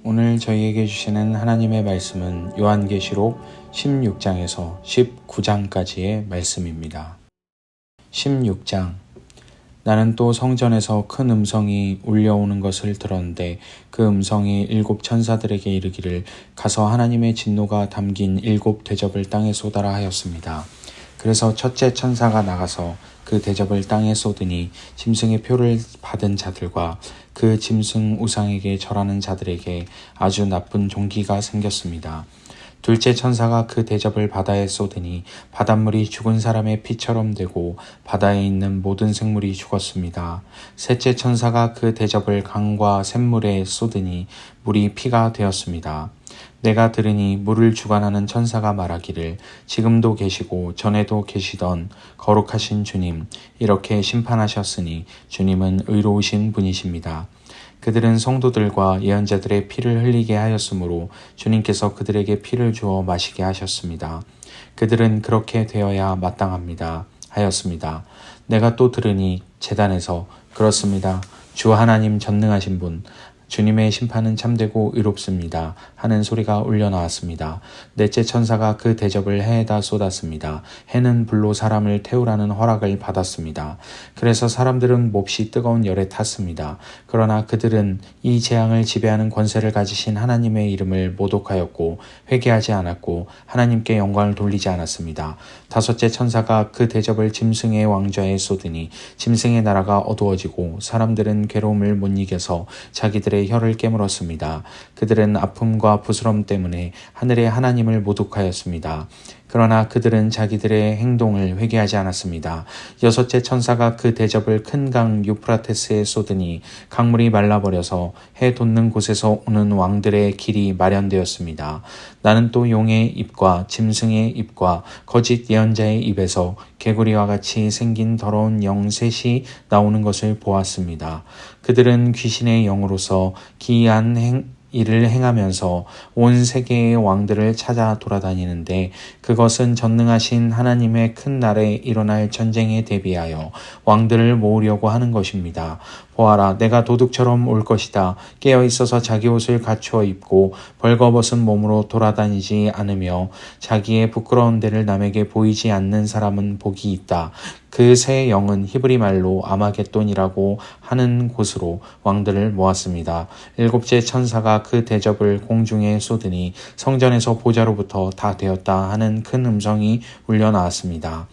오늘 저희에게 주시는 하나님의 말씀은 요한계시록 16장에서 19장까지의 말씀입니다. 16장. 나는 또 성전에서 큰 음성이 울려오는 것을 들었는데 그 음성이 7 천사들에게 이르기를 가서 하나님의 진노가 담긴 7 대접을 땅에 쏟아라 하였습니다. 그래서 첫째 천사가 나가서 그 대접을 땅에 쏟으니 짐승의 표를 받은 자들과 그 짐승 우상에게 절하는 자들에게 아주 나쁜 종기가 생겼습니다. 둘째 천사가 그 대접을 바다에 쏟으니 바닷물이 죽은 사람의 피처럼 되고 바다에 있는 모든 생물이 죽었습니다. 셋째 천사가 그 대접을 강과 샘물에 쏟으니 물이 피가 되었습니다. 내가 들으니 물을 주관하는 천사가 말하기를 지금도 계시고 전에도 계시던 거룩하신 주님, 이렇게 심판하셨으니 주님은 의로우신 분이십니다. 그들은 성도들과 예언자들의 피를 흘리게 하였으므로 주님께서 그들에게 피를 주어 마시게 하셨습니다. 그들은 그렇게 되어야 마땅합니다 하였습니다. 내가 또 들으니 제단에서 그렇습니다. 주 하나님 전능하신 분, 주님의 심판은 참되고 의롭습니다 하는 소리가 울려나왔습니다. 넷째 천사가 그 대접을 해에다 쏟았습니다. 해는 불로 사람을 태우라는 허락을 받았습니다. 그래서 사람들은 몹시 뜨거운 열에 탔습니다. 그러나 그들은 이 재앙을 지배하는 권세를 가지신 하나님의 이름을 모독하였고 회개하지 않았고 하나님께 영광을 돌리지 않았습니다. 다섯째 천사가 그 대접을 짐승의 왕좌에 쏟으니 짐승의 나라가 어두워지고 사람들은 괴로움을 못 이겨서 자기들의 혀를 깨물었습니다. 그들은 아픔과 부스럼 때문에 하늘의 하나님을 모독하였습니다. 그러나 그들은 자기들의 행동을 회개하지 않았습니다. 여섯째 천사가 그 대접을 큰 강 유프라테스에 쏟으니 강물이 말라버려서 해 돋는 곳에서 오는 왕들의 길이 마련되었습니다. 나는 또 용의 입과 짐승의 입과 거짓 예언자의 입에서 개구리와 같이 생긴 더러운 영 셋이 나오는 것을 보았습니다. 그들은 귀신의 영으로서 기이한 일을 행하면서 온 세계의 왕들을 찾아 돌아다니는데 그것은 전능하신 하나님의 큰 날에 일어날 전쟁에 대비하여 왕들을 모으려고 하는 것입니다. 보아라, 내가 도둑처럼 올 것이다. 깨어있어서 자기 옷을 갖추어 입고 벌거벗은 몸으로 돌아다니지 않으며 자기의 부끄러운 데를 남에게 보이지 않는 사람은 복이 있다. 그 새 영은 히브리 말로 아마겟돈이라고 하는 곳으로 왕들을 모았습니다. 일곱째 천사가 그 대접을 공중에 쏟으니 성전에서 보좌로부터 다 되었다 하는 큰 음성이 울려 나왔습니다.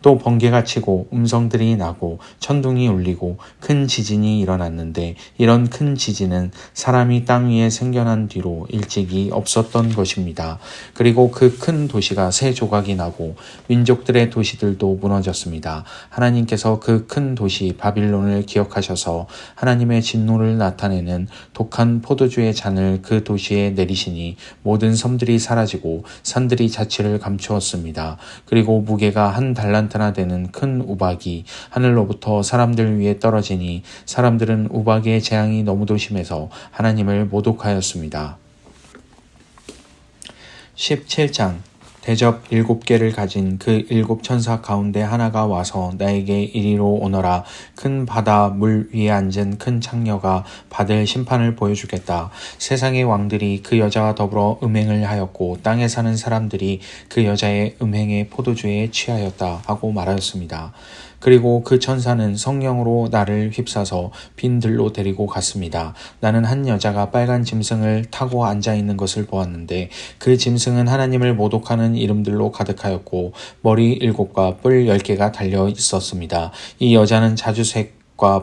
또 번개가 치고 음성들이 나고 천둥이 울리고 큰 지진이 일어났는데 이런 큰 지진은 사람이 땅 위에 생겨난 뒤로 일찍이 없었던 것입니다. 그리고 그 큰 도시가 세 조각이 나고 민족들의 도시들도 무너졌습니다. 하나님께서 그 큰 도시 바빌론을 기억하셔서 하나님의 진노를 나타내는 독한 포도주의 잔을 그 도시에 내리시니 모든 섬들이 사라지고 산들이 자취를 감추었습니다. 그리고 무게가 한 달란트나 되는 큰 우박이 하늘로부터 사람들 위에 떨어지니 사람들은 우박의 재앙이 너무도 심해서 하나님을 모독하였습니다. 17장. 대접 7개를 가진 그 7 천사 가운데 하나가 와서 나에게 이리로 오너라. 큰 바다 물 위에 앉은 큰 창녀가 받을 심판을 보여주겠다. 세상의 왕들이 그 여자와 더불어 음행을 하였고 땅에 사는 사람들이 그 여자의 음행의 포도주에 취하였다 하고 말하였습니다. 그리고 그 천사는 성령으로 나를 휩싸서 빈 들로 데리고 갔습니다. 나는 한 여자가 빨간 짐승을 타고 앉아있는 것을 보았는데 그 짐승은 하나님을 모독하는 이름들로 가득하였고 머리 7과 뿔 10개가 달려 있었습니다. 이 여자는 자주색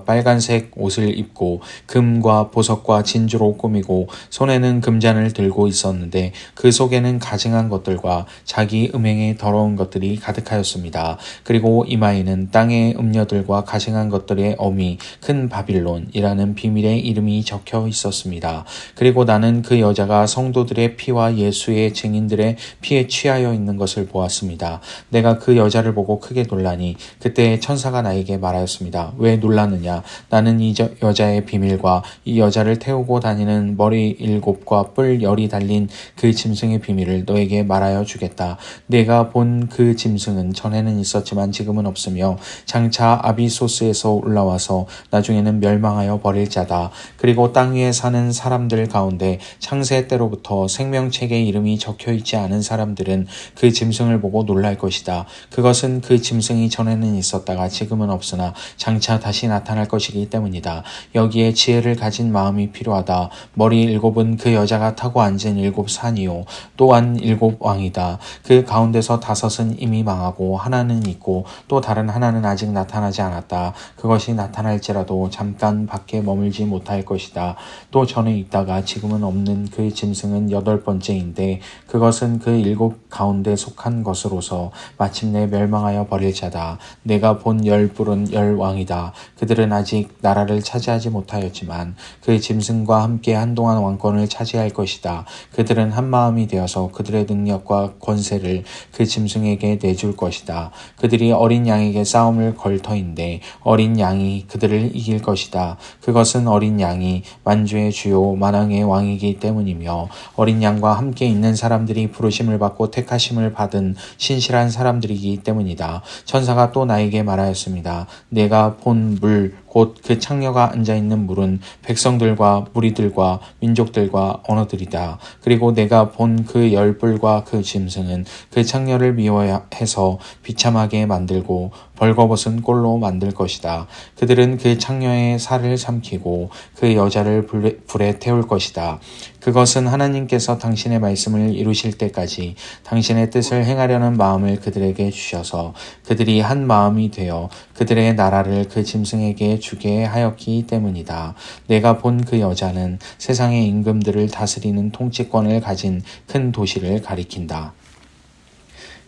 빨간색 옷을 입고 금과 보석과 진주로 꾸미고 손에는 금잔을 들고 있었는데 그 속에는 가증한 것들과 자기 음행의 더러운 것들이 가득하였습니다. 그리고 이마에는 땅의 음녀들과 가증한 것들의 어미 큰 바빌론이라는 비밀의 이름이 적혀 있었습니다. 그리고 나는 그 여자가 성도들의 피와 예수의 증인들의 피에 취하여 있는 것을 보았습니다. 내가 그 여자를 보고 크게 놀라니 그때 천사가 나에게 말하였습니다. 왜 놀라 몰랐느냐? 나는 이 여자의 비밀과 이 여자를 태우고 다니는 머리 7과 뿔 10이 달린 그 짐승의 비밀을 너에게 말하여 주겠다. 내가 본 그 짐승은 전에는 있었지만 지금은 없으며 장차 아비소스에서 올라와서 나중에는 멸망하여 버릴 자다. 그리고 땅 위에 사는 사람들 가운데 창세 때로부터 생명책에 이름이 적혀 있지 않은 사람들은 그 짐승을 보고 놀랄 것이다. 그것은 그 짐승이 전에는 있었다가 지금은 없으나 장차 다시 나타날 것이기 때문이다. 여기에 지혜를 가진 마음이 필요하다. 머리 7은 그 여자가 타고 앉은 7 산이요 또한 7 왕이다. 그 가운데서 5은 이미 망하고 하나는 있고 또 다른 하나는 아직 나타나지 않았다. 그것이 나타날지라도 잠깐 밖에 머물지 못할 것이다. 또 전에 있다가 지금은 없는 그 짐승은 8번째인데 그것은 그 7 가운데 속한 것으로서 마침내 멸망하여 버릴 자다. 내가 본 10뿔은 10왕이다. 그들은 아직 나라를 차지하지 못하였지만 그 짐승과 함께 한동안 왕권을 차지할 것이다. 그들은 한 마음이 되어서 그들의 능력과 권세를 그 짐승에게 내줄 것이다. 그들이 어린 양에게 싸움을 걸 터인데 어린 양이 그들을 이길 것이다. 그것은 어린 양이 만주의 주요 만왕의 왕이기 때문이며 어린 양과 함께 있는 사람들이 부르심을 받고 택하심을 받은 신실한 사람들이기 때문이다. 천사가 또 나에게 말하였습니다. 내가 본 물 곧 그 창녀가 앉아있는 물은 백성들과 무리들과 민족들과 언어들이다. 그리고 내가 본 그 10뿔과 그 짐승은 그 창녀를 미워해서 비참하게 만들고 벌거벗은 꼴로 만들 것이다. 그들은 그 창녀의 살을 삼키고 그 여자를 불에 태울 것이다. 그것은 하나님께서 당신의 말씀을 이루실 때까지 당신의 뜻을 행하려는 마음을 그들에게 주셔서 그들이 한 마음이 되어 그들의 나라를 그 짐승에게 주게 하였기 때문이다. 내가 본 그 여자는 세상의 임금들을 다스리는 통치권을 가진 큰 도시를 가리킨다.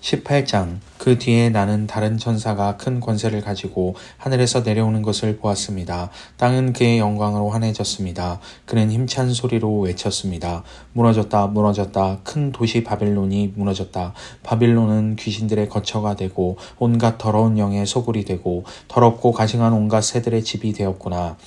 18장. 그 뒤에 나는 다른 천사가 큰 권세를 가지고 하늘에서 내려오는 것을 보았습니다. 땅은 그의 영광으로 환해졌습니다. 그는 힘찬 소리로 외쳤습니다. 무너졌다, 무너졌다. 큰 도시 바빌론이 무너졌다. 바빌론은 귀신들의 거처가 되고 온갖 더러운 영의 소굴이 되고 더럽고 가증한 온갖 새들의 집이 되었구나.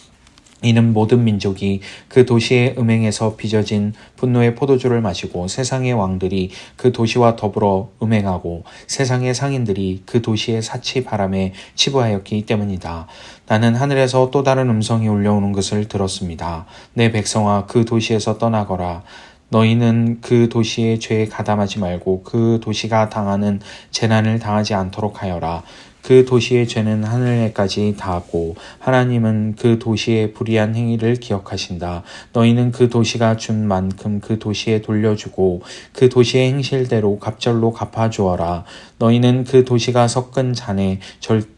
이는 모든 민족이 그 도시의 음행에서 빚어진 분노의 포도주를 마시고 세상의 왕들이 그 도시와 더불어 음행하고 세상의 상인들이 그 도시의 사치 바람에 치부하였기 때문이다. 나는 하늘에서 또 다른 음성이 울려오는 것을 들었습니다. 내 백성아, 그 도시에서 떠나거라. 너희는 그 도시의 죄에 가담하지 말고 그 도시가 당하는 재난을 당하지 않도록 하여라. 그 도시의 죄는 하늘에까지 닿았고 하나님은 그 도시의 불의한 행위를 기억하신다. 너희는 그 도시가 준 만큼 그 도시에 돌려주고 그 도시의 행실대로 갑절로 갚아주어라. 너희는 그 도시가 섞은 잔에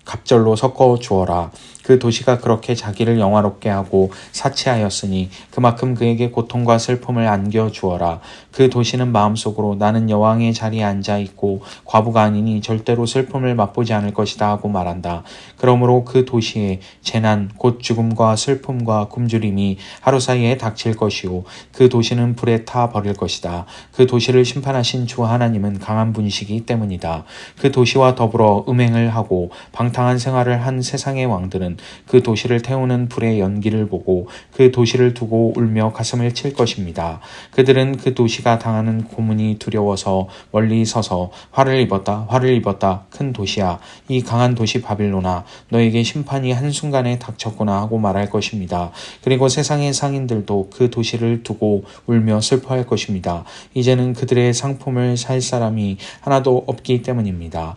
갑절로 섞어 주어라. 그 도시가 그렇게 자기를 영화롭게 하고 사치하였으니 그만큼 그에게 고통과 슬픔을 안겨 주어라. 그 도시는 마음속으로 나는 여왕의 자리에 앉아 있고 과부가 아니니 절대로 슬픔을 맛보지 않을 것이다 하고 말한다. 그러므로 그 도시에 재난 곧 죽음과 슬픔과 굶주림이 하루 사이에 닥칠 것이요 그 도시는 불에 타 버릴 것이다. 그 도시를 심판하신 주 하나님은 강한 분이시기 때문이다. 그 도시와 더불어 음행을 하고 방탕한 생활을 한 세상의 왕들은 그 도시를 태우는 불의 연기를 보고 그 도시를 두고 울며 가슴을 칠 것입니다. 그들은 그 도시가 당하는 고문이 두려워서 멀리 서서 화를 입었다, 화를 입었다, 큰 도시야, 이 강한 도시 바빌론아, 너에게 심판이 한순간에 닥쳤구나 하고 말할 것입니다. 그리고 세상의 상인들도 그 도시를 두고 울며 슬퍼할 것입니다. 이제는 그들의 상품을 살 사람이 하나도 없기 때문입니다.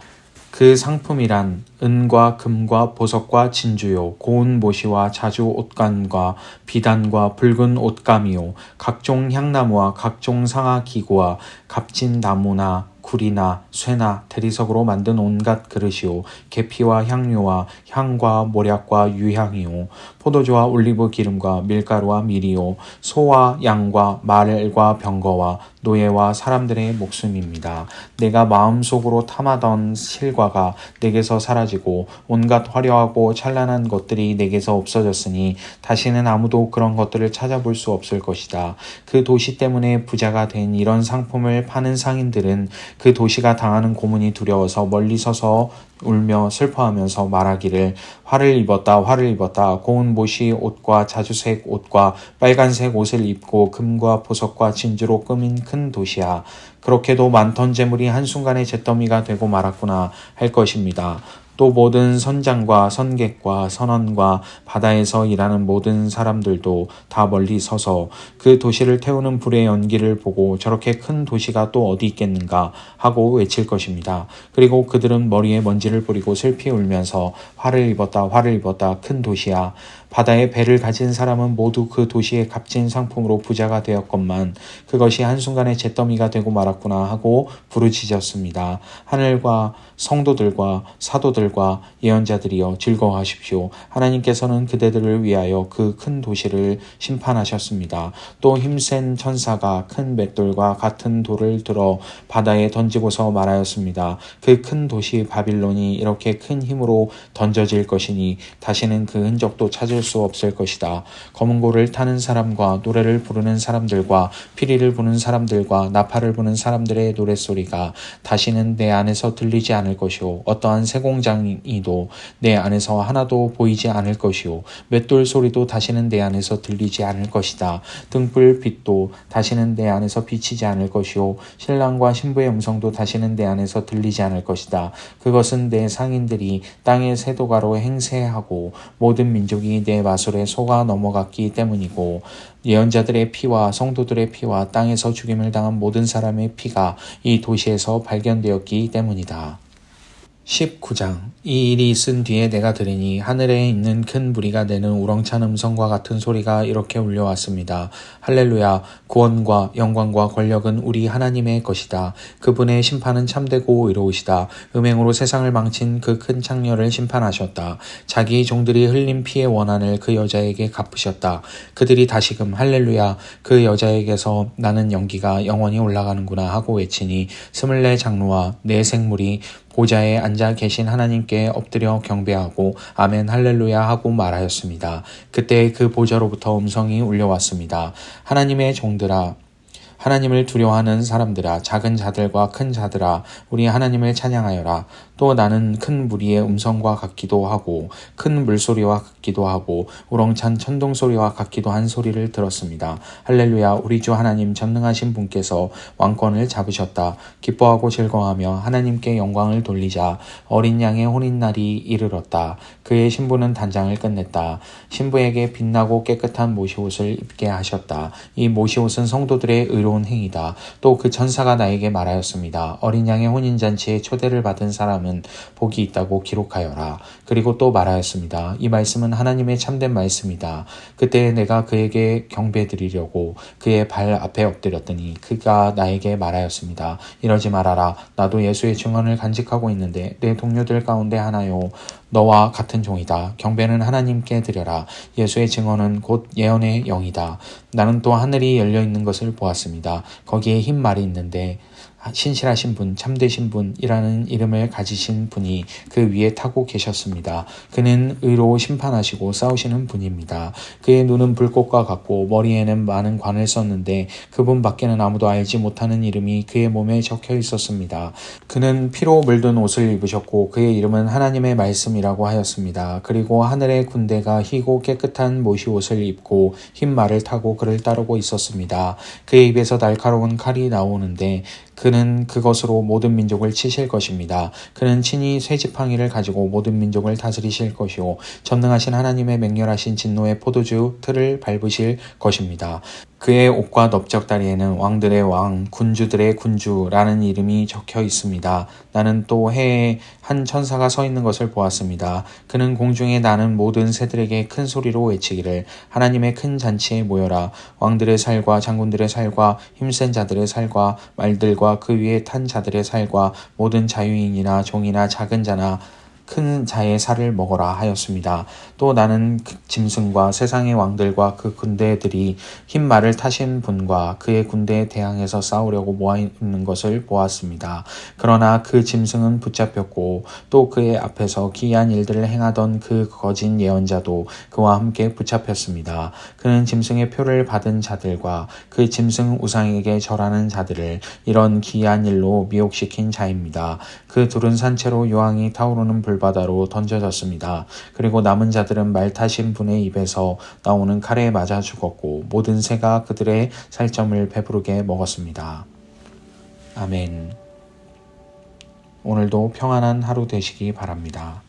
그 상품이란 은과 금과 보석과 진주요 고운 모시와 자주 옷간과 비단과 붉은 옷감이요 각종 향나무와 각종 상아 기구와 값진 나무나 구리나 쇠나 대리석으로 만든 온갖 그릇이요 계피와 향료와 향과 모략과 유향이요 포도주와 올리브 기름과 밀가루와 밀이요 소와 양과 말과 병거와 노예와 사람들의 목숨입니다. 내가 마음속으로 탐하던 실과가 내게서 사라지고 온갖 화려하고 찬란한 것들이 내게서 없어졌으니 다시는 아무도 그런 것들을 찾아볼 수 없을 것이다. 그 도시 때문에 부자가 된 이런 상품을 파는 상인들은 그 도시가 당하는 고문이 두려워서 멀리 서서 울며 슬퍼하면서 말하기를 화를 입었다 화를 입었다 고운 못이 옷과 자주색 옷과 빨간색 옷을 입고 금과 보석과 진주로 꾸민 큰 도시야. 그렇게도 많던 재물이 한순간에 잿더미가 되고 말았구나 할 것입니다. 또 모든 선장과 선객과 선원과 바다에서 일하는 모든 사람들도 다 멀리 서서 그 도시를 태우는 불의 연기를 보고 저렇게 큰 도시가 또 어디 있겠는가 하고 외칠 것입니다. 그리고 그들은 머리에 먼지를 뿌리고 슬피 울면서 화를 입었다 큰 도시야. 바다에 배를 가진 사람은 모두 그 도시의 값진 상품으로 부자가 되었건만 그것이 한순간에 잿더미가 되고 말았구나 하고 부르짖었습니다. 하늘과 성도들과 사도들과 예언자들이여 즐거워하십시오. 하나님께서는 그대들을 위하여 그 큰 도시를 심판하셨습니다. 또 힘센 천사가 큰 맷돌과 같은 돌을 들어 바다에 던지고서 말하였습니다. 그 큰 도시 바빌론이 이렇게 큰 힘으로 던져질 것이니 다시는 그 흔적도 찾을 수 없을 것이다. 검은 고를 타는 사람과 노래를 부르는 사람들과 피리를 부는 사람들과 나팔을 부는 사람들의 노랫소리가 다시는 내 안에서 들리지 않을 것이요 어떠한 세공장이도 내 안에서 하나도 보이지 않을 것이요 맷돌 소리도 다시는 내 안에서 들리지 않을 것이다. 등불 빛도 다시는 내 안에서 비치지 않을 것이요 신랑과 신부의 음성도 다시는 내 안에서 들리지 않을 것이다. 그것은 내 상인들이 땅의 세도가로 행세하고 모든 민족이 내 마술에 속아 넘어갔기 때문이고 예언자들의 피와 성도들의 피와 땅에서 죽임을 당한 모든 사람의 피가 이 도시에서 발견되었기 때문이다. 19장 이 일이 있은 뒤에 내가 들으니 하늘에 있는 큰 무리가 내는 우렁찬 음성과 같은 소리가 이렇게 울려왔습니다. 할렐루야 구원과 영광과 권력은 우리 하나님의 것이다. 그분의 심판은 참되고 의로우시다. 음행으로 세상을 망친 그 큰 창녀를 심판하셨다. 자기 종들이 흘린 피의 원한을 그 여자에게 갚으셨다. 그들이 다시금 할렐루야 그 여자에게서 나는 연기가 영원히 올라가는구나 하고 외치니 24 장로와 4 생물이 보좌에 앉아 계신 하나님께 엎드려 경배하고 아멘 할렐루야 하고 말하였습니다. 그때 그 보좌로부터 음성이 울려왔습니다. 하나님의 종들아 하나님을 두려워하는 사람들아 작은 자들과 큰 자들아 우리 하나님을 찬양하여라. 또 나는 큰 무리의 음성과 같기도 하고 큰 물소리와 같기도 하고 우렁찬 천둥소리와 같기도 한 소리를 들었습니다. 할렐루야 우리 주 하나님 전능하신 분께서 왕권을 잡으셨다. 기뻐하고 즐거워하며 하나님께 영광을 돌리자. 어린 양의 혼인날이 이르렀다. 그의 신부는 단장을 끝냈다. 신부에게 빛나고 깨끗한 모시옷을 입게 하셨다. 이 모시옷은 성도들의 의로운 행위다. 또 그 천사가 나에게 말하였습니다. 어린 양의 혼인잔치에 초대를 받은 사람은 복이 있다고 기록하여라. 그리고 또 말하였습니다. 이 말씀은 하나님의 참된 말씀이다. 그때 내가 그에게 경배드리려고 그의 발 앞에 엎드렸더니 그가 나에게 말하였습니다. 이러지 말아라. 나도 예수의 증언을 간직하고 있는데 내 동료들 가운데 하나요. 너와 같은 종이다. 경배는 하나님께 드려라. 예수의 증언은 곧 예언의 영이다. 나는 또 하늘이 열려있는 것을 보았습니다. 거기에 흰 말이 있는데 신실하신 분, 참되신 분이라는 이름을 가지신 분이 그 위에 타고 계셨습니다. 그는 의로 심판하시고 싸우시는 분입니다. 그의 눈은 불꽃과 같고 머리에는 많은 관을 썼는데 그분 밖에는 아무도 알지 못하는 이름이 그의 몸에 적혀 있었습니다. 그는 피로 물든 옷을 입으셨고 그의 이름은 하나님의 말씀이라고 하였습니다. 그리고 하늘의 군대가 희고 깨끗한 모시옷을 입고 흰 말을 타고 그를 따르고 있었습니다. 그의 입에서 날카로운 칼이 나오는데 그는 그것으로 모든 민족을 치실 것입니다. 그는 친히 쇠지팡이를 가지고 모든 민족을 다스리실 것이요 전능하신 하나님의 맹렬하신 진노의 포도주 틀을 밟으실 것입니다. 그의 옷과 넓적다리에는 왕들의 왕, 군주들의 군주라는 이름이 적혀 있습니다. 나는 또 해에 한 천사가 서 있는 것을 보았습니다. 그는 공중에 나는 모든 새들에게 큰 소리로 외치기를 하나님의 큰 잔치에 모여라. 왕들의 살과 장군들의 살과 힘센 자들의 살과 말들과 그 위에 탄 자들의 살과 모든 자유인이나 종이나 작은 자나 큰 자의 살을 먹어라 하였습니다. 또 나는 그 짐승과 세상의 왕들과 그 군대들이 흰 말을 타신 분과 그의 군대에 대항해서 싸우려고 모아있는 것을 보았습니다. 그러나 그 짐승은 붙잡혔고 또 그의 앞에서 기이한 일들을 행하던 그 거짓 예언자도 그와 함께 붙잡혔습니다. 그는 짐승의 표를 받은 자들과 그 짐승 우상에게 절하는 자들을 이런 기이한 일로 미혹시킨 자입니다. 그 둘은 산채로 요항이 타오르는 불바다로 던져졌습니다. 그리고 남은 자들은 말 타신 분의 입에서 나오는 칼에 맞아 죽었고 모든 새가 그들의 살점을 배부르게 먹었습니다. 아멘. 오늘도 평안한 하루 되시기 바랍니다.